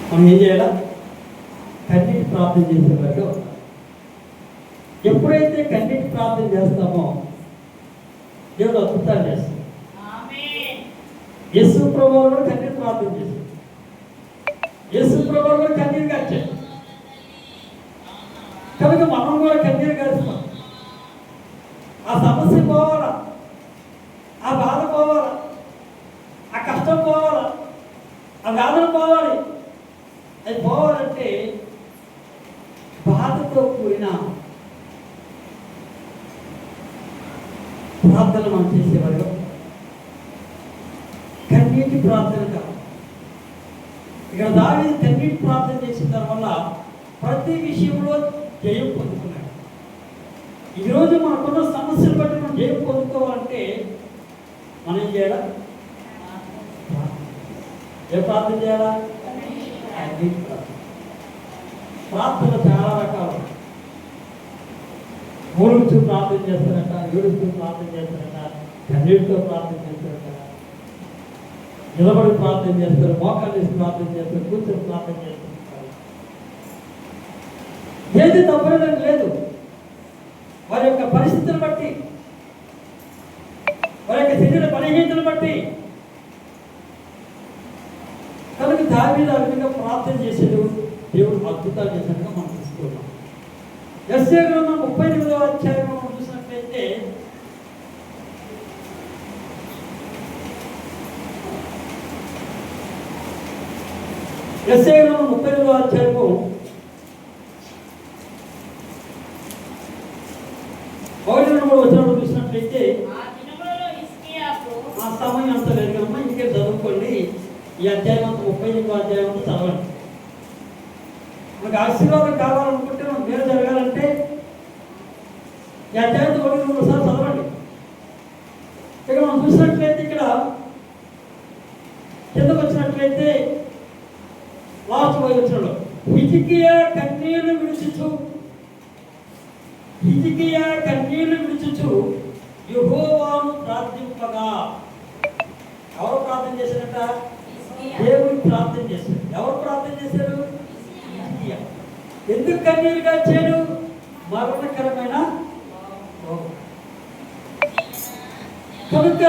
మనం ఏం చేయాలా? కన్నీటి ప్రార్థన చేసేవారు. ఎప్పుడైతే కన్నీటి ప్రార్థన చేస్తామో దేవుడు అద్భుతాలు చేస్తాడు. యేసు ప్రభువు కూడా కన్నీటి ప్రార్థన చేశాడు. యేసు ప్రభువు కూడా కన్నీరు కాచాడు. కనుక మనం కూడా కన్నీరు కాస్తాం. ఆ సమస్య పోవాలా, ఆ బాధ పోవాలా, ఆ కష్టం పోవాలా, ఆ వేదన పోవాలి. అది పోవాలంటే బాధతో కూడిన ప్రార్థన మనం చేసేవారు. కన్నీటి ప్రార్థన కాదు. ఇక్కడ దావీదు కన్నీటి ప్రార్థన చేసిన తర్వాత ప్రతి విషయంలో జయం పొందుకున్నాడు. ఈరోజు మనకున్న సమస్యలు బట్టి మనం జయం పొందుకోవాలంటే మనం ఏం చేయాలా? ఏ ప్రార్థన చేయాలా? ప్రార్థన చాలా రకాలు. మూడుచూ ప్రార్థన చేస్తారట, ఏడుస్తూ ప్రార్థన చేస్తారట, కన్నీటితో ప్రార్థన చేస్తారట, నిలబడి ప్రార్థన చేస్తారు, మోకాలు వేసి ప్రార్థన చేస్తారు, కూర్చొని ప్రార్థన చేస్తారు. ఏది తప్పలేదని లేదు. వారి యొక్క పరిస్థితులను బట్టి, వారి యొక్క శరీర బలహీనతను బట్టి. కనుక దావీదు ఆ విధంగా ప్రార్థన చేసేది దేవుడు అద్భుతాలు చేసినట్టుగా మనం చూస్తున్నాం. యెషయా గ్రంథం 38వ అధ్యాయం మనం చూసినట్లయితే యెషయా గ్రంథం 38వ అధ్యాయము 1-3 వచనాలు చూసినట్లయితే ఆ సమయం అంతా లేదు కమ్మా, ఇంకే చదువుకోండి. ఈ అధ్యాయం అంతా 38వ అధ్యాయం అంతా చదవండి. మనకు ఆశీర్వాదం కావాలనుకుంటే, మనం మేలు జరగాలంటే ఈ అధ్యాయంతో 1-3 సార్లు చదవండి. ఇక్కడ మనం చూసినట్లయితే ఇక్కడ కిందకు వచ్చినట్లయితే లాస్ట్ వచ్చినలో హిజ్కియా కన్నీళ్లు విడిచుచు, హిజ్కియా కన్నీళ్లు విడిచుచు యెహోవాను ప్రార్థింపగా. ఎవరు ప్రార్థన చేశారట? దేవుని ప్రార్థన చేశారు. ఎవరు ప్రార్థన చేశారు? హిజ్కియా. ఎందుకు కన్నీరు కాచాడు? మరణకరమైన రోగం. కనుక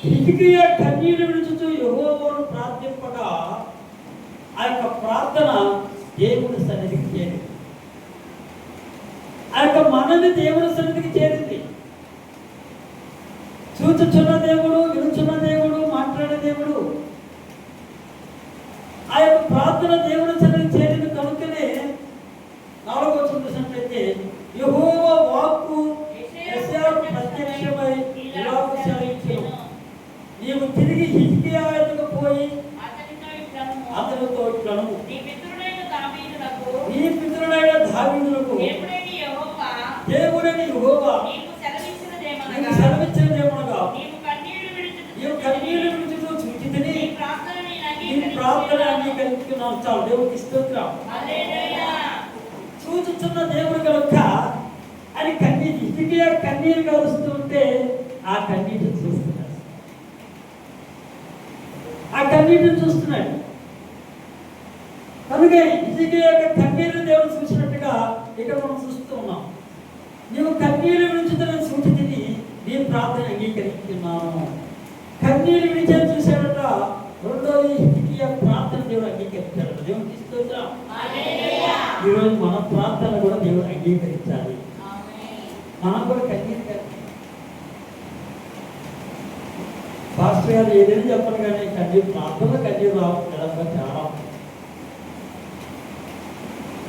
హిజ్కియా కన్నీరు విడుచుచు యెహోవాను ప్రార్థింపగా ఆ యొక్క ప్రార్థన దేవుని సన్నిధికి చేరింది. ఆ యొక్క మనవి దేవుని సన్నిధికి చేరింది. చూచుచున్న దేవుడు, వినుచున్న దేవుడు, మాట్లాడే దేవుడు. ఆ యొక్క ప్రార్థన దేవుని సన్నిధికి చేరింది. కనుకనే 4వ వచనం చూసినట్లయితే యెహోవా వాక్కు యెషయాకు ప్రత్యక్షమై ఇలాగు సెలవిచ్చెను, నీవు తిరిగి హిజ్కియా యొద్దకు పోయి అతనితో ఇట్లనుము, నీ పితరుడైన దావీదునకు దేవుడైన యెహోవా నీకు సెలవిచ్చినదేమనగా, నీవు కన్నీళ్లు విడుచుచు చూచితిని, నీ ప్రార్థన అంగీకరించుకున్నావు. చాలు, దేవుడికి స్తోత్రం. చూచుచున్న దేవుడు కనుక అని కన్నీరు, హిజ్కియా కన్నీరు కలుస్తుంటే ఆ కన్నీటిని చూస్తున్నాడు. ఆ కన్నీటిని చూస్తున్నాడు. కనుక హిజ్కియా యొక్క కన్నీరు దేవుడు చూసినట్టుగా ఇక్కడ మనం చూస్తూ ఉన్నాం. నీవు కన్నీరు విడిచుతున్న సూచితిని, నీ ప్రార్థన అంగీకరిస్తున్నాను. కన్నీరు విడిచేది చూశాడట. రెండోది హిజ్కియా ప్రార్థన దేవుడు అంగీకరించాడు. దేవుడికి స్తోత్రం. ఈరోజు మన ప్రార్థన కూడా దేవుడు అంగీకరించాలి. మనం కూడా కన్నీరు కాదు. పాస్టర్ గారు ఏదైనా చెప్పను కానీ కన్నీరు, ప్రార్థన కన్నీరు రావడం చాలా.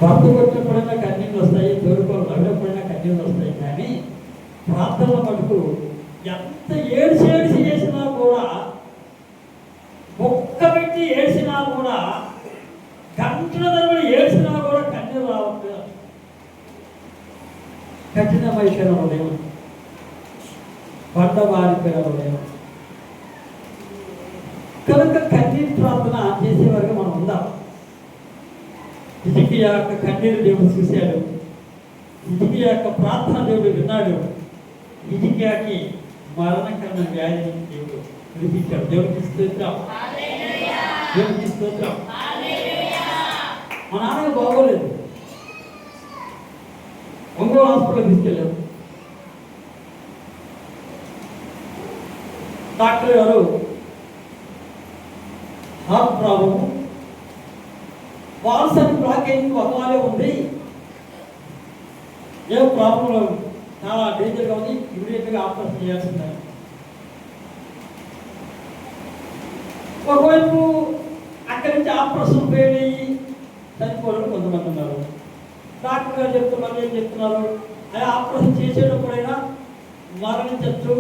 భర్త కొట్టినప్పుడైనా కన్నీళ్ళు వస్తాయి, తోడుకోలు నవ్వినప్పుడైనా కన్నీళ్ళు వస్తాయి. కానీ ప్రార్థన మటుకు ఎంత ఏడిసి చేసినా కూడా, ఒక్క పెట్టి ఏడ్చినా కూడా, గంటల తరబడి ఏడ్చినా కూడా కన్నీరు రావట్లేదు. కఠినమైన హృదయం, బండబారిపోయిన హృదయం. కనుక కన్నీరు ప్రార్థన చేసేవారుగా మనం ఉందాం. హిజ్కియా యొక్క కన్నీరు దేవుడు చూశాడు. హిజ్కియా యొక్క ప్రార్థన దేవుడు విన్నాడు. హిజ్కియాకి మరణకరమైన వ్యాధిని దేవుడు విడిపించాడు. దేవుడికి స్తోత్రం. దేవుడికి స్తోత్రం. మా నాన్నకి బాగోలేదు, ఒంగోలు హాస్పిటల్కి తీసుకెళ్ళారు. డాక్టర్ గారు హార్ట్ ప్రాబ్లము, వాల్స్ అని బ్లాకేజ్ ఒకవాలే ఉంది, ఏ ప్రాబ్లం చాలా డేంజర్గా ఉంది, ఇమీడియట్గా ఆపరేషన్ చేయాల్సిందే. ఒకవైపు అక్కడి నుంచి ఆపరేషన్ ఫెయిల్ అయ్యి చనిపోవడం కొంతమంది ఉన్నారు. డాక్టర్ గారు చెప్తున్నారు, ఏం చెప్తున్నారు, అది ఆపరేషన్ చేసేటప్పుడైనా మరణించచ్చు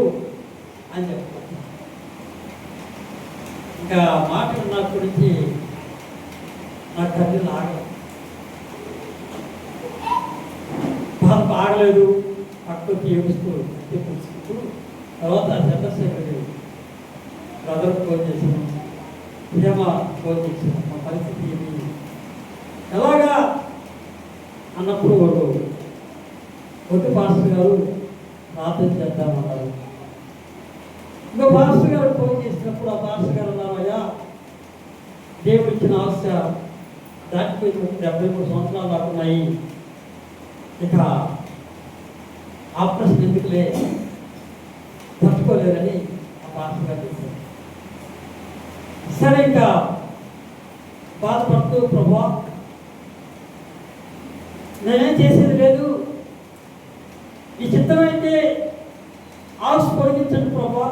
అని చెప్తున్నారు. ఇంకా మాట విన్నప్పటి నుంచి నా కళ్ళు ఆగదు, బాధ ఆగలేదు. పక్కకి ఏడుస్తూ తెలుసుకుంటూ తర్వాత చంద్రశేఖర్ బ్రదర్ ఫోన్ చేసాను, ప్రేమ ఫోన్ చేసాను, మా పరిస్థితి ఏమి ఎలాగా అన్నప్పుడు వాడు కొద్ది పాస్టర్ గారు ప్రార్థన చేద్దామన్నారు. ఇంకో పాస్టర్ గారు ఫోన్ చేసినప్పుడు ఆ పాస్టర్ గారు అన్నారు, అయ్యా దేవుడు ఇచ్చిన ఆశ దాటిపోయి 73 సంవత్సరాలు దాటున్నాయి, ఇక ఆపరేషన్ ఎందుకులే, తట్టుకోలేరని ఆ పాస్టర్ గారు చెప్పారు. సరే ఇంకా బాధపడుతూ, ప్రభువా నేనేం చేసేది లేదు, ఈ చిత్తమైతే ఆశ పొడిగించండి ప్రభువా,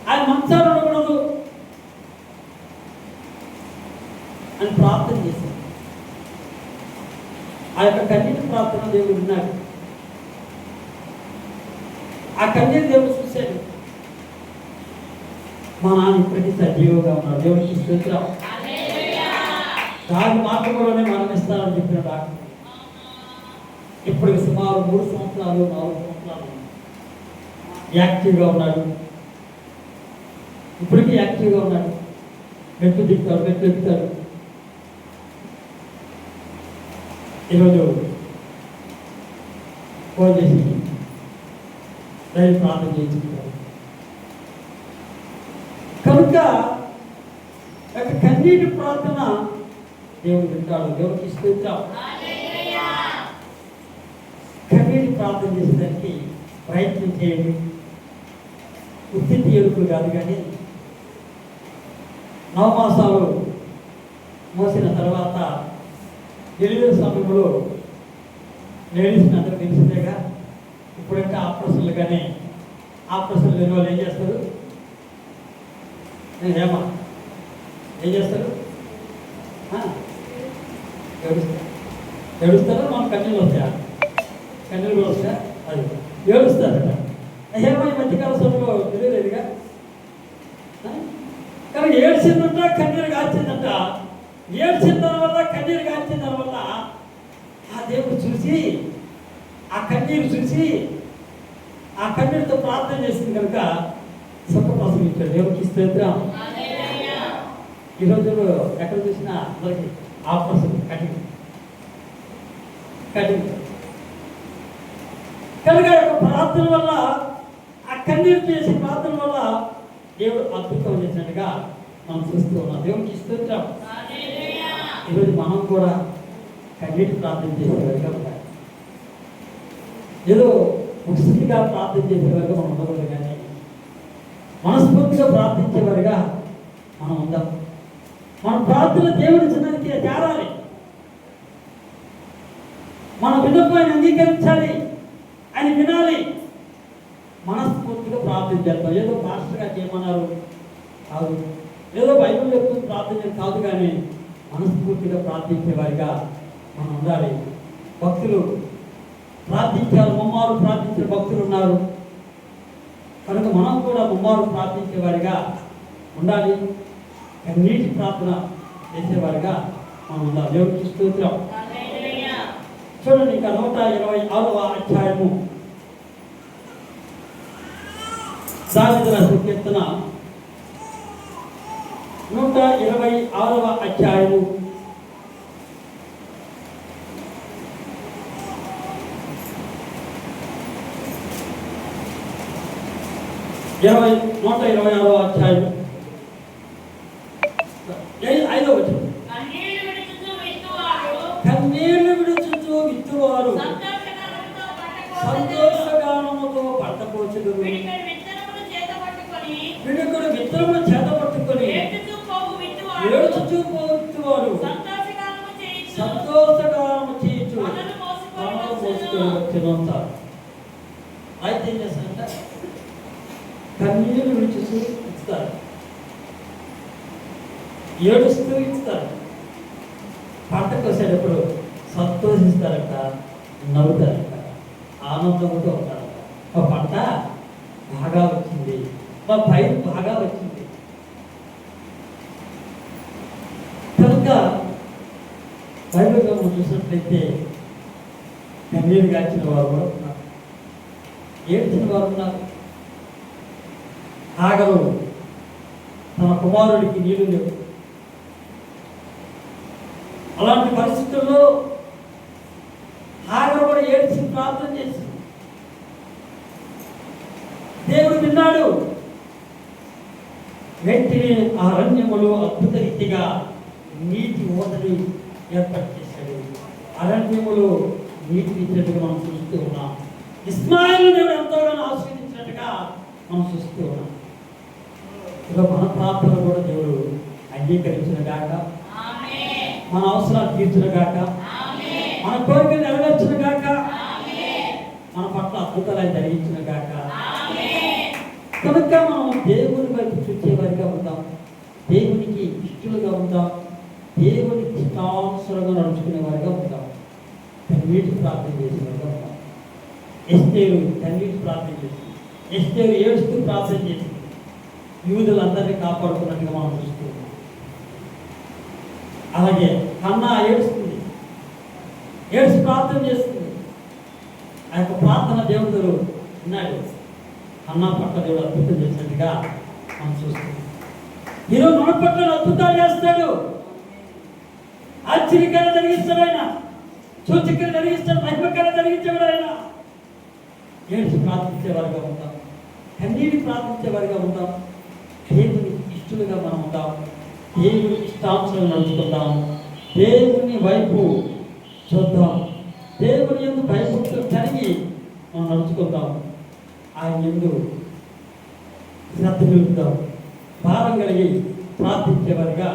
ఆయన మంచాలు ఉండకూడదు అని ప్రార్థన చేశాను. ఆ యొక్క కన్నీటి ప్రార్థన దేవుడు విన్నాడు. ఆ కన్నీరు దేవుడు చూశాడు. మా నాన్న ఇప్పటికీ సజీవంగా ఉన్నాడు, దేవుడికి స్తోత్రం. దాని మార్గంలోనే మరణిస్తారని చెప్పిన డాక్టర్ ఇప్పటికి సుమారు 3 సంవత్సరాలు 4 సంవత్సరాలు యాక్టివ్గా ఉన్నాడు. ఇప్పటికీ యాక్టివ్గా ఉన్నాడు, మెట్లు దిగుతాడు, మెట్లు ఎక్కుతాడు. ఈరోజు ఫోన్ చేసి దైవ ప్రార్థన చేయించుకుంటారు. కనుక కన్నీటి ప్రార్థన దేవుడు వింటాడు, దేవుడికి స్తోత్రం. కన్నీటి ప్రార్థన చేసేదానికి ప్రయత్నం చేయండి. ఉత్తితి ఎరుపులు కాదు, కానీ 9 మాసాలు మోసిన తర్వాత డెలివరీ సమయంలో లేడీస్ని అందరూ తెలిసిందేగా. ఇప్పుడంటే ఆపరేషన్లు, కానీ ఆపరేషన్లు లేని వాళ్ళు ఏం చేస్తారు, ఏమా ఏం చేస్తారు, ఏడుస్తారా, మనం కన్నీళ్ళు వస్తాయా, కన్నీళ్ళు కూడా వస్తాయా, అది ఏడుస్తారట. ఏమో ఈ మధ్యకాల సమయంలో తెలియలేదుగా, కానీ ఏడ్చిందంట, కన్నీరు కాల్చిందంట. ఏడ్చిన దానివల్ల, కన్నీరు కాల్చిన దానివల్ల ఆ దేవుడు చూసి, ఆ కన్నీరు చూసి, ఆ కన్నీరుతో ప్రార్థన చేసింది కనుక సుఖప్రసవించాడు. దేవుడికి స్తోత్రం. ఈ రోజుల్లో ఎక్కడ చూసినా అందరికి ఆపరేషన్, కటింగ్ కనుక ప్రార్థన వల్ల, ఆ కన్నీరు చేసే ప్రార్థన వల్ల దేవుడు అద్భుతం చేసినట్టుగా మనం చూస్తూ ఉన్నాం. దేవుడికి స్తోత్రం. ఈరోజు మనం కూడా కన్నీటి ప్రార్థన చేసేవారుగా ఉండాలి. ఏదో ముఖ్యంగా ప్రార్థన చేసేవారుగా మనం ఉండకూడదు, కానీ మనస్ఫూర్తిగా ప్రార్థించేవారుగా మనం ఉందాం. మన ప్రార్థన దేవుడి చిన్నానికి తేరాలి, మన విన్నపాన్ని అంగీకరించాలి, అని వినాలి. మనస్ఫూర్తిగా ప్రార్థన చేద్దాం. ఏదో పాస్టర్ గారు చేయమన్నారు కాదు, ఏదో బైబిల్ చెప్తుంది ప్రార్థన కాదు, కానీ మనస్ఫూర్తిగా ప్రార్థించేవారిగా మనం ఉండాలి. భక్తులు ప్రార్థించారు, ముమ్మారు ప్రార్థించే భక్తులు ఉన్నారు కనుక మనం కూడా ముమ్మారు ప్రార్థించేవారిగా ఉండాలి. కన్నీటి ప్రార్థన చేసేవారిగా మనం ఉండాలి. దేవుడికి స్తోత్రం. చూడండి, ఇంకా 126వ అధ్యాయము దావీదు రాసిన కీర్తన 126వ అధ్యాయము 126వ అధ్యాయం 5వ వచనం. కన్నీళ్లు విడుచుచు విత్తువారు సంతోషగానముతో పంట కోచుదురు. పిడుగుడు విత్తనములు చేత పట్టుకొని ఏడ్చుచూ పోవు విత్తువారు సంతోషగానము చేయుచు మోసుకొని వచ్చినంటారు. అయితే ఏం చేస్తారంట? కన్నీళ్లు విడుచుచు ఇస్తారు, ఏడుస్తూ ఇస్తారు. పంట కోసేటప్పుడు సంతోషిస్తారంట, నవ్వుతారంట, ఆనందంతో ఉంటారంట. మా పంట బాగా వచ్చింది, మా పైరు బాగా వచ్చింది. కనుక బైబిల్గా మనం చూసినట్లయితే కన్నీరు గాచిన వారు కూడా ఉన్నారు, ఏడ్చిన వారు ఉన్నారు. హాగరు తన కుమారుడికి నీళ్లు లేవు. అలాంటి పరిస్థితుల్లో హాగరు కూడా ఏడ్చి ప్రార్థన చేసింది. దేవుడు విన్నాడు. వెంటనే ఆ అరణ్యములో అద్భుత రీతిగా నీటి ఓటని ఏర్పాటు చేశాడు. అరణ్యములో నీటిని ఇచ్చినట్టుగా మనం చూస్తూ ఉన్నాం. ఇస్మాయిల్ దేవుడు ఎంతగానో ఆస్వాదించినట్టుగా మనం చూస్తూ ఉన్నాం. ఇక మన ప్రార్థనలు కూడా దేవుడు అంగీకరించిన గాక, మన అవసరాలు తీర్చిన గాక, మన కోరికలు నెరవేర్చిన గాక, మన పట్ల అద్భుతాలు జరిగించిన గాక. కనుక మనం దేవుని వైపు చూసేవారిగా ఉంటాం, దేవునికి ఇష్టలుగా ఉంటాం, దేవుని ఇష్టానుసరంగా నడుచుకునే వారిగా ఉంటాం. కన్నీటి ప్రార్థన చేసేవారిగా ఉంటాం. ఎస్తేరు కన్నీటి ప్రార్థన చేసింది. ఎస్తేరు ఏడుస్తూ ప్రార్థన చేసింది. యూదులందరినీ కాపాడుకున్నట్టుగా మనం చూస్తున్నాం. అలాగే హన్నా ఏడుస్తుంది, ఏడుస్తూ ప్రార్థన చేస్తుంది. ఆ యొక్క ప్రార్థన దేవుడు ఉన్నాడు. అన్నా పట్ల దేవుడు అద్భుతం చేసినట్టుగా మనం చూస్తున్నాం. ఈరోజు మన పట్ల అద్భుతాలు చేస్తాడు, ఆశ్చర్యకరం జరిగిస్తాడు ఆయన, సూచకరం జరిగిస్తాడు, మహిమకరం జరిగించేవాడు ఆయన. ఏడ్చి ప్రార్థించేవారిగా ఉంటాం, కన్నీటి ప్రార్థించేవారిగా ఉంటాం. దేవుని ఇష్టలుగా మనం ఉంటాం, దేవుని ఇష్టాంశాలు నడుచుకుంటాం, దేవుని వైపు చూద్దాం, దేవుని యందు భయభక్తులు కలిగి మనం నడుచుకుంటాం. ఆయన యందు శ్రద్ధ నిలుపుతాం, భారం కలిగి ప్రార్థించేవారిగా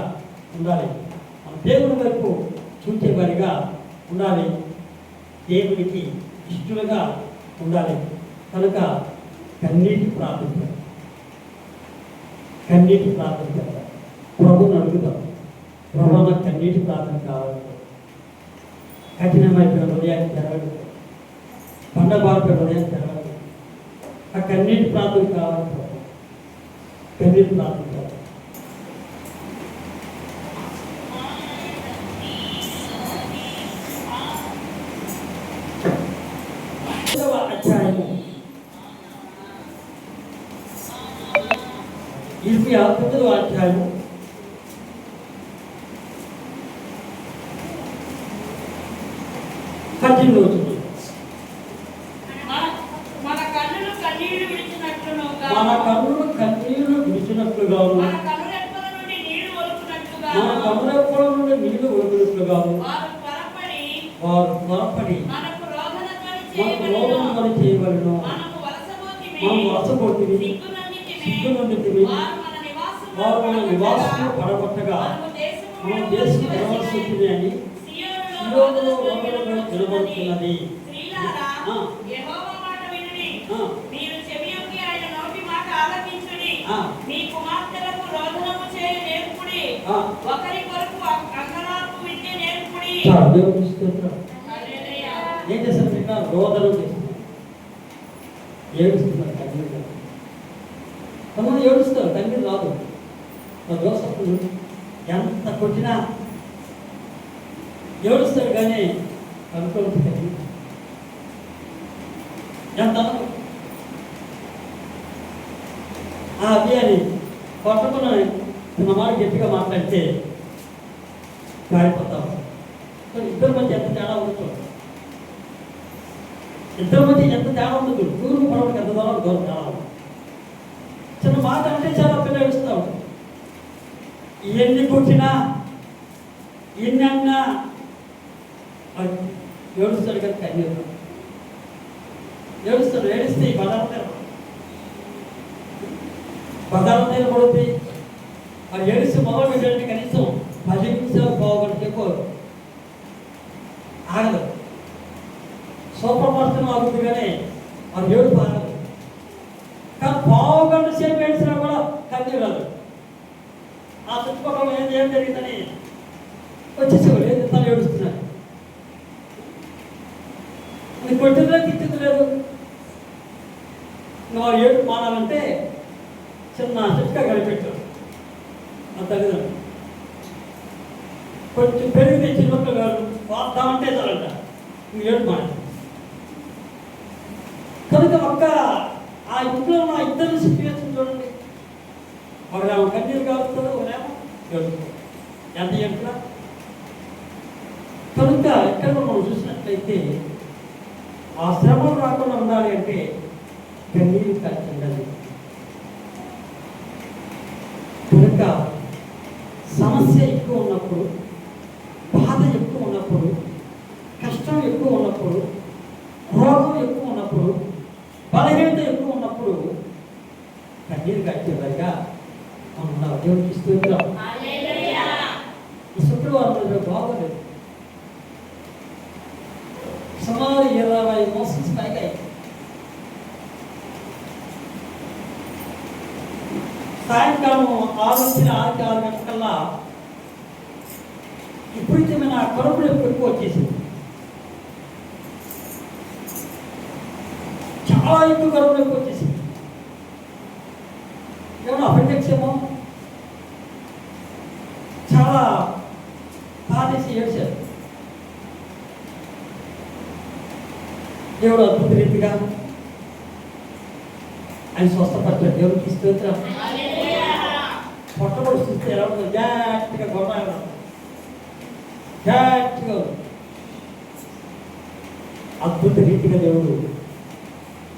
ఉండాలి. మన దేవుని వైపు చూసేవారిగా ఉండాలి, దేవునికి ఇష్టలుగా ఉండాలి. కనుక కన్నీటి ప్రార్థించాలి, కన్నీటి ప్రార్థించాలి. ప్రభుని అడుగుతాం, ప్రభు నాకు కన్నీటి ప్రార్థన కావాలి. కఠినమైపోయిన హృదయాన్ని తెరవడు, పండబారిపోయిన హృదయాన్ని తెరవడు. ఆ కన్నీటి ప్రార్థన కావాలి, కన్నీటి ప్రార్థన కావాలి. అధ్యాయము 29వ అధ్యాయము 18వ వచనం. మన కన్నులు కన్నీళ్లు విడిచినట్లుగాను, మన కనురెప్పల నుండి నీళ్లు ఒలుకునట్లుగాను వారు త్వరపడి మనకు రోదన చేయవలెను. మనము వలసపోతివి, సిగ్గునొందితివి. వారు మన నివాసము పడగొట్టగా మనం దేశం నిలవలసి ఉంటుంది అని సియోనులో రోదనగా నిలబడుతున్నది. మీరు చెవియొగ్గి ఆయన నోటి మాట ఆలకించుడి. మీ కుమార్తెలకు రోదనము చేయ నేర్పుడి, ఒకరి కొరకు అంగలార్పు విద్య నేర్పుడి. ఏం చేస్తారు? ఇంకా రోదనం చేస్తున్నారు, ఏడుస్తున్నారు. కన్నీరు కొంతమంది ఏడుస్తారు, కన్నీరు రాదు. జోసఫ్లు ఎంత కొట్టినా ఏడుస్తారు, కానీ అనుకోవచ్చు కన్నీరు ఎంత అది అని కొట్టకుండా మన మాట గట్టిగా మాట్లాడితే కారిపోతాం. ఇద్దరి మధ్య ఎంత తేడా ఉండదు, ఇద్దరి మధ్య ఎంత తేడా ఉండదు. తూర్పు పడవకి ఎంత దూరం దూరం తేడా ఉండదు. చిన్న మాట అంటే చాలా పిల్లలు ఇస్తూ ఉంటాం. ఎన్ని కొట్టినా ఇన్నన్నా ఏడుస్తాడు కదా కన్నీరు ఏడుస్తాడు. ఏడిస్తే ఈ బదాలు పడుతుంది. మరి ఏడిస్తే మొదలు పెట్టాలంటే కనీసం 10 నిమిషాలు పోగొట్టి ఎక్కువ ఆగదు. సూపర్ మార్కెట్ ఆగుతుంది కానీ అది ఏడు ఆగదు. కానీ పావుగంట సేపు ఏడిసినా కూడా కన్నీరు రాదు. ఆ చుట్టుపక్కల ఏం జరిగిందని వచ్చేసేవాడు. ఏం తను ఏడుస్తున్నాడు. అది కొట్టిందో తిట్టింది లేదు. నువ్వు ఏడు మానాలంటే చిన్న చిట్కా కనిపెట్టాడు ఆ తల్లిదండ్రులు. కొంచెం పెరిగితే చిన్నప్పుడు గారు వాద్దామంటే చాలంట నువ్వు ఏడు మాట. కనుక ఒక్క ఆ ఇంట్లో ఉన్న ఇద్దరు సిచ్యువేషన్ చూడండి. ఒకరేమో కన్నీరు కాలుతుందో ఒకరేమో ఏడుస్తుంది. ఎంత ఏడుతున్నా కనుక ఎక్కడ మనం చూసినట్లయితే ఆ శ్రమలు రాకుండా ఉండాలి అంటే కన్నీరు కాల్చండి. కనుక సమస్య ఎక్కువ ఉన్నప్పుడు, బాధ ఎక్కువ ఉన్నప్పుడు, కష్టం ఎక్కువ ఉన్నప్పుడు, రోగం ఎక్కువ ఉన్నప్పుడు, బలహీనత ఎక్కువ ఉన్నప్పుడు కన్నీరు కట్టేవారిగా మనం దేవుడికి స్తోత్రం. ఈ శుక్రవారం రోజు బాగోలేదు. సుమారు 20 మోషన్స్ పైగా సాయంకాలం 6 నుంచి 6 గంటలకల్లా విపరీతమైన కడుపు నొప్పి ఎక్కువ వచ్చేసింది. చాలా ఎక్కువ కడుపు నొప్పి వచ్చేసింది. ఏమన్నా అపెండిక్స్ ఏమో చాలా బాధేసి ఏడ్చారు. దేవుడు అద్భుత రీతిగా ఆయన స్వస్థపడ్డాడు. దేవుడికి స్తోత్రం. పొట్టబడి చూస్తే ఎలా ఉంటుంది? జాగ్రత్తగా గొడవ జాగ్రత్తగా అద్భుత రీతిగా దేవుడు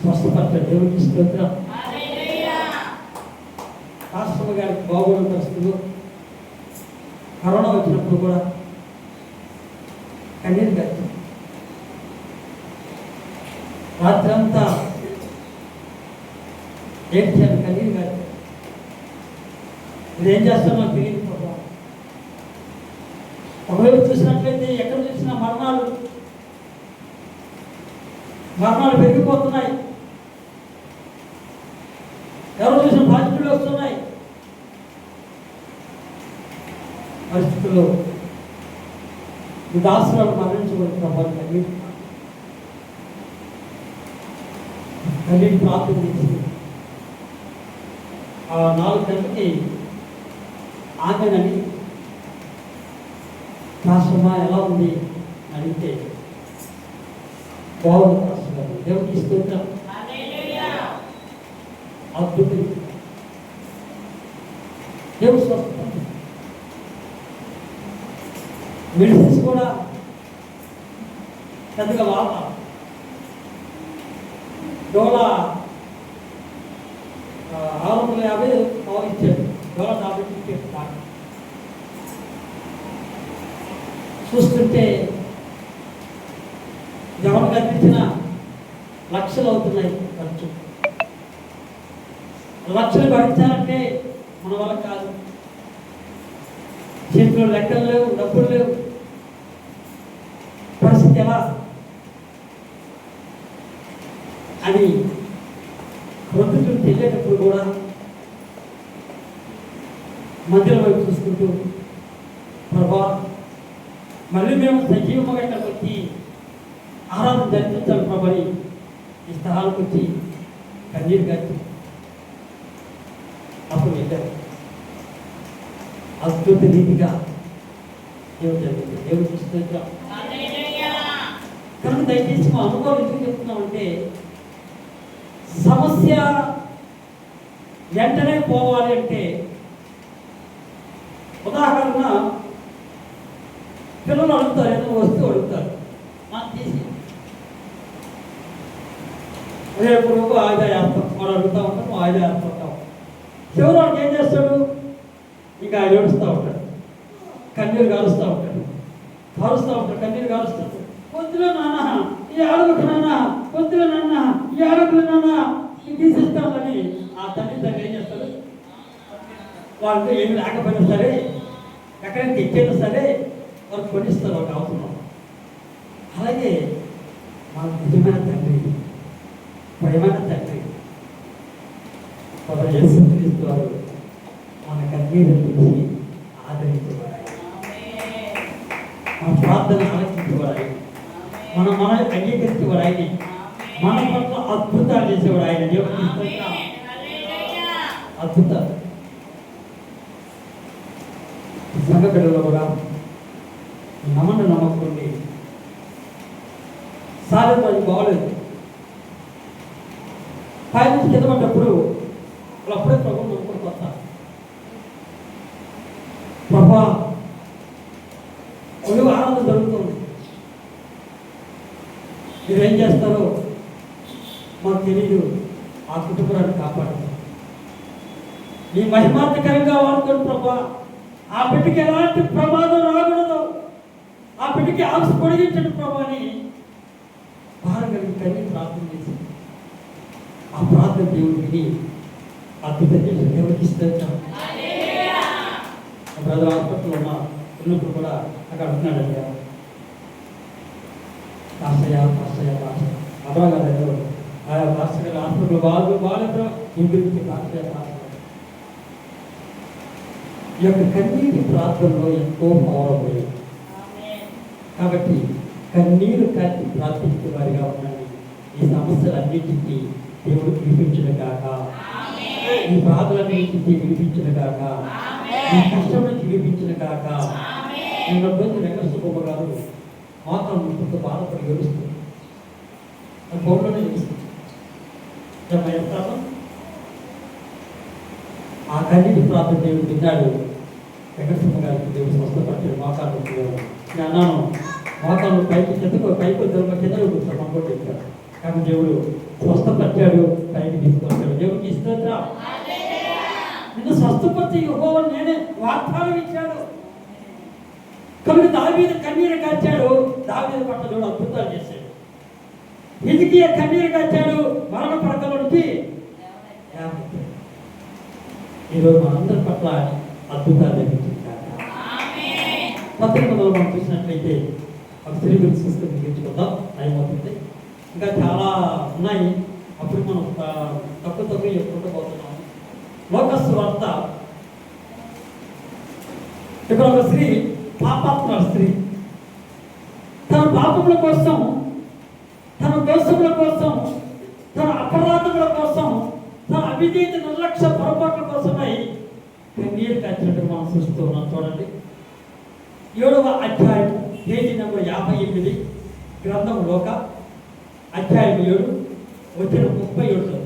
స్వస్థపడ్డాడు. దేవుడికి స్తోత్రం. రాష్ట్రపతి గారికి బాగోని పరిస్థితులు, కరోనా వచ్చినప్పుడు కూడా కన్నీరు కట్టి రాత్రి అంతా ఏడ్చాను. కన్నీరు కట్టి ఇదేం చేస్తామో తెలియకపోవడం. ఒకవేళ చూసినట్లయితే ఎక్కడ చూసినా మరణాలు పెరిగిపోతున్నాయి. ఎవరు చూసిన పాజిటివ్లు వస్తున్నాయి. పరిస్థితుల్లో ఈ దాసులను మరణించబడుతున్న తల్లిని ప్రార్థన చేసి ఆ 4 గంటలకి ఆమెనని రాష్ట్రమా ఎలా ఉంది అడిగితే బాగుంది రాష్ట్ర గారు. దేవుడికి స్తోత్రం. అద్భుతం. దేవుడు స్వస్థత. మెడిసిన్స్ కూడా పెద్దగా వాడ డోలా 650 ఇచ్చాడు. డోలా 50 ఇచ్చాడు. చూస్తుంటే ఎవరు కనిపించిన లక్షలు అవుతున్నాయి ఖర్చు. లక్షలు భరించాలంటే మన వల్ల కాదు. చేతిలో లెక్కలు లేవు, డబ్బులు లేవు. పరిస్థితి ఎలా అని ప్రొద్దుటూ తెలియనప్పుడు కూడా మధ్యలో వైపు చూసుకుంటూ ప్రభా మళ్ళీ మేము సజీవంగా ఇక్కడికి వచ్చి ఆరాధన జరిపించాలి ప్రభని ఈ స్థలానికి వచ్చి కన్నీరు కట్టి అప్పుడు వెళ్ళారు. అద్భుత రీతిగా దేవుడు జరిగింది. దేవుడికి స్తోత్రం. కనుక దయచేసి మా అనుభవం ఎందుకు చెప్తున్నామంటే సమస్య వెంటనే పోవాలి అంటే ఉదాహరణ పిల్లలు అడుగుతారు, ఏదో వస్తువు అడుగుతారు, మనం తీసి రేపు నువ్వు ఆయుధ వేస్తాం, వాడు అడుగుతూ ఉంటాం, ఆయుధ వేస్తుంటాం. చివరి వాడికి ఏం చేస్తాడు? ఇంకా ఏడుస్తూ ఉంటాడు, కన్నీరు కాలుస్తూ ఉంటాడు. కారుస్తూ ఉంటారు, కన్నీరు కారుస్తారు. పొద్దులో నాన్న ఈ ఆడలకు నాన్న, పొద్దులో నాన్న ఈ ఆడకులు నాన్న తీసిస్తామని ఆ తండ్రి ఏం చేస్తారు? వాళ్ళతో ఏమి లేకపోయినా సరే, ఎక్కడైనా తెచ్చైనా సరే వాళ్ళు కొనిస్తారు ఒక అవసరం. అలాగే మన నిజమైన తండ్రి, ప్రేమైన తండ్రి యేసుక్రీస్తు వారు మన కన్నీరు చూసి ఆదరించబడాలి, మన ప్రార్థన ఆలోచించబడాలి, మన అంగీకరించబడాలి, మన పట్ల అద్భుతాలు చేసేవాడు ఆయన. దేవుడు అద్భుతాలు సంఘ పిల్లలు కూడా నమ్మకండి. సారే అది బాగలేదు, పై నుంచి కింద పడ్డప్పుడు వాళ్ళు అప్పుడే ప్రభు నమ్ముకుంటూ వస్తారు. ప్రభా ఒళ్ళు ఆనందం జరుగుతుంది, మీరేం చేస్తారో మాకు తెలియదు, ఆ కుటుంబాన్ని కాపాడుతారు, నీ మహిమార్థకరంగా వాడుకోండి ప్రభా. ఆ బిడ్డకి ఎలాంటి ప్రమాదం రాకూడదు, ఆ బిడ్డకి ఆశ పొడిగించండి ప్రభా అని భారం కలిగి కలిగి ప్రార్థన చేసి ఆ ప్రార్థన దేవుడు విని అద్భుతం చేసి దేవుడికి ఇస్తాం. బ్రదర్ హాస్పిటల్లో ఉన్నప్పుడు కూడా అక్కడ ఉంటున్నాడండి. అబ్బాగా ఆయా పాస్టర్ గారు హాస్పిటల్ బాగాలేదు ఇంటికి పాస్టర్ ఈ యొక్క కన్నీటి ప్రార్థనలో ఎంతో పవర్పోయింది. కాబట్టి కన్నీరు కాచి ప్రార్థించే వారిగా ఉండండి. ఈ సమస్యలన్నింటికి దేవుడు విడిపించిన కాక, ఈ బాధలన్నింటికి విడిపించిన కాక, ఈ కష్టం నుంచి విడిపించిన కాక. నిన్న రోజు వెంకటసుబ్బమ్మ గారు మాత్రం ముందుకు బాధపడి ఏడుస్తుంది, ఫోన్లోనే ఏడుస్తుంది. ఆ కన్నీటి ప్రార్థన దేవుడు విన్నాడు. వెంకటసుబ్బమ్మ గారికి దేవుడు స్వస్థపరిచాడు. మోకాళ్ళు నేను అన్నాను, మోకాళ్ళు పైకి పైకి కింద కూర్చోమని చెప్పాడు. కానీ దేవుడు స్వస్థపరిచాడు, పైకి తీసుకొచ్చాడు. దేవుడికి ఇస్తుందా? నిన్ను స్వస్థపరిచి యెహోవా నేనే వాగ్దానం ఇచ్చాడు. కనుక దావీదు కన్నీరు కాచాడు, దావీదు పట్ల దేవుడు అద్భుతాలు చేశాడు. హిజ్కియా కన్నీరు కాచాడు, మరణ పడకల నుంచి ఈరోజు మనందరి పట్ల అద్భుతాలు జరిగించారు. పత్రికలో మనం చూసినట్లయితే ఒక స్త్రీ గురించి చూసుకొని ముగించుకుందాం, టైం అవుతుంది. ఇంకా చాలా ఉన్నాయి, అప్పుడు మనం తక్కువ చెప్పుకుంటూ పోతున్నాం. లోకస్ వార్త, ఇక్కడ ఒక స్త్రీ, పాపాత్మ స్త్రీ, తన పాపముల కోసం, తన దోషముల కోసం, తన అపరాధముల కోసం, తన అవినీతి నిర్లక్ష్య పొరపాట్ల కోసమై కన్నీరు కాచినట్టు మనం చూస్తూ ఉన్నాం. చూడండి, 7వ అధ్యాయం పేజీ నెంబర్ 58, గ్రంథం లోక అధ్యాయం 7 వచ్చిన 37.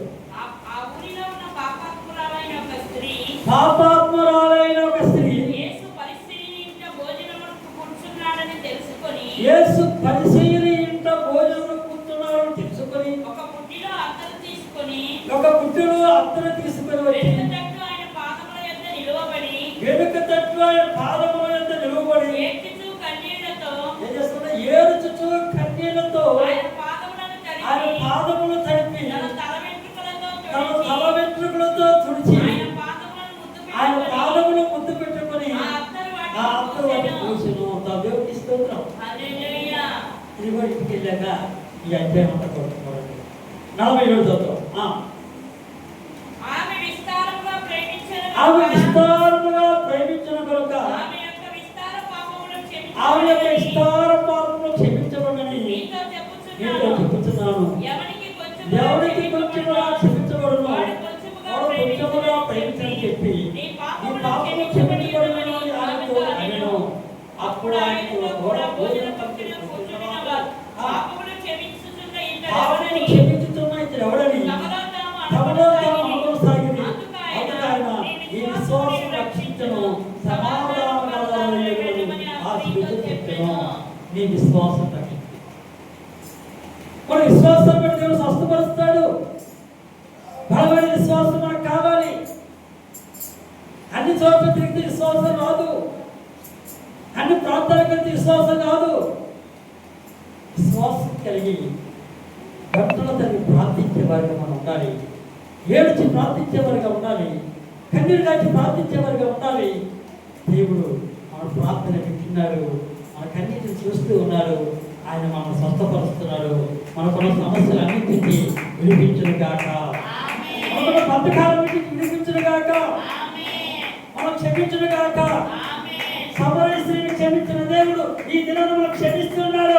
పాపాత్మురాలైన ఒక స్త్రీ యేసు పరిసయ్యుని ఇంట భోజనమునకు కూర్చున్నాడని తెలుసుకొని ఒక పుట్టిలో అత్తరు తీసుకొని వెనుక తట్టు ఆయన పాదముల యొద్ద నిలువబడి ఏడ్చుచు కన్నీళ్లతో ఆయన పాదములను తడిపి తన తల వెంట్రుకలతో తుడిచి ఆయన పాదములు ముద్దు పెట్టుకొని ఆ అత్తరు వాటిని పూసెను. దేవుడికి స్తోత్రం. ఇది కూడా ఇంటికి వెళ్ళాక ఈ అధ్యాయం అంతా కొట్టుకోవాలి. 47 చదువు. ఆమె విస్తారముగా ప్రేమించిన కనుక ఆమె యొక్క విస్తార పాపములు క్షమించబడని నీతో చెప్పుచున్నాను. ఎవరికి కొంచెముగా క్షమించబడును, వాడు కొంచెముగా ప్రేమించని చెప్పి నీ పాపములు క్షమించబడును ఆయనతో అనెను. అప్పుడు ఆయనతో భోజన పంక్తిలో కూర్చున్న వారు పాపములు క్షమించుచున్న ఇతడు ఎవడని తమలో తాము అనుసాగిరి. అందుకైన ఈ విశ్వాసం రక్షించను, సమాధానము ఆశీర్వదించును. నీ విశ్వాసం రక్షించు. మన విశ్వాసం బట్టి దేవుడు స్వస్థపరుస్తాడు. బలమైన విశ్వాసం మనకు కావాలి. అన్ని చోట్ల తిరిగితే విశ్వాసం రాదు. అన్ని ప్రార్థన కలిగి విశ్వాసం కాదు, విశ్వాసం కలిగి గంటల తల్లి ప్రార్థించే వారిగా మనం ఉండాలి. ఏడ్చి ప్రార్థించే వారిగా ఉండాలి. కన్నీరు కాచి ప్రార్థించే వారిగా ఉండాలి. దేవుడు మన ప్రార్థన వింటున్నాడు, మన కన్నీటిని చూస్తూ ఉన్నాడు. ఆయన మనల్ని స్వస్థపరుస్తున్నాడు. మనకున్న సమస్యలు అన్నింటినీ విడిపించును గాక. మనకున్న బద్ధకాల నుంచి విడిపించును గాక. మనం క్షమించును గాక. సమరయ స్త్రీని క్షమించిన దేవుడు ఈ దినాన్ని మనం క్షమిస్తున్నాడు.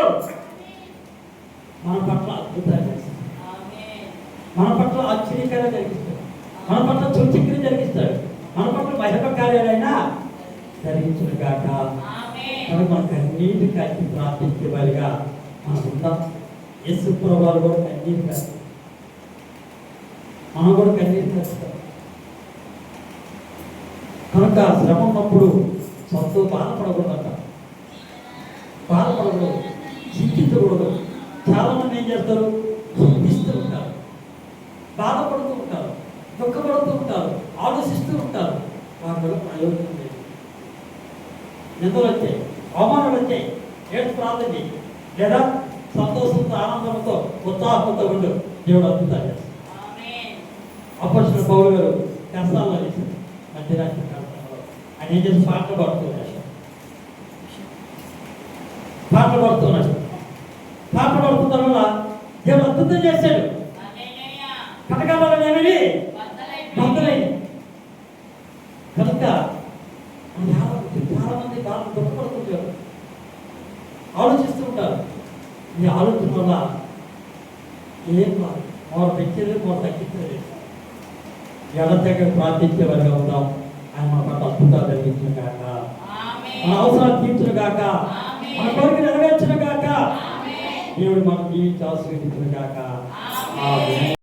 మన పట్ల అద్భుతాలు చేస్తాడు, మన పట్ల ఆశ్చర్యకరంగా జరిగిస్తాడు, మన పట్ల సూచక్రియ జరిగిస్తాడు, మన పట్ల మహిమ కార్యాలైనా జరిగించును గాక. కనుక మన కన్నీటి కాచి ప్రార్థించే వారిగా మనం ఉందాం. యేసు ప్రభువారు కూడా కన్నీరు కాదు, మనం కూడా కన్నీరు కాస్తాం. కనుక శ్రమ ఉన్నప్పుడు సొంత బాధపడకూడదంట, బాధపడకూడదు, చింతించకూడదు. చాలా మంది ఏం చేస్తారు, చింతిస్తూ ఉంటారు, బాధపడుతూ ఉంటారు, దుఃఖపడుతూ ఉంటారు, ఆలోచిస్తూ ఉంటారు. వాటి వల్ల ప్రయోజనం లేదు. నిందలు వచ్చాయి, అవమానాలు వచ్చాయి, ఏడు ప్రార్థన చేయి, లేదా సంతోషంతో ఆనందంతో ఉత్సాహంతో ఉండు. దేవుడు అద్భుతాలు చేస్తాడు. అపొస్తలుడైన పౌలు గారు కష్టాల్లో చేశారు, మధ్యరాత్రి కాలంలో ఆయన ఏం చేసి పాటలు పాడుతున్నాడు. పాటలు పడుతున్న వల్ల దేవుడు అద్భుతం చేశాడు. కటకాలను ఏమని బద్దలైంది. కనుక చాలా మంది బాగా దుఃఖపడుతుంటారు, ఆలోచిస్తూ ఉంటారు. ఈ ఆలోచన వల్ల ఏం కాదు, మోర పెంచేది మోర తగ్గించేది. ఎడతెగ ప్రార్థించే వారిగా ఉందాం. ఆయన మన పట్ల అద్భుతాలు జరిగించిన కాక, మన అవసరాలు తీర్చిన కాక, మన కోరిక నెరవేర్చిన కాక, దేవుడు మన జీవించి ఆశీర్వదించిన కాక.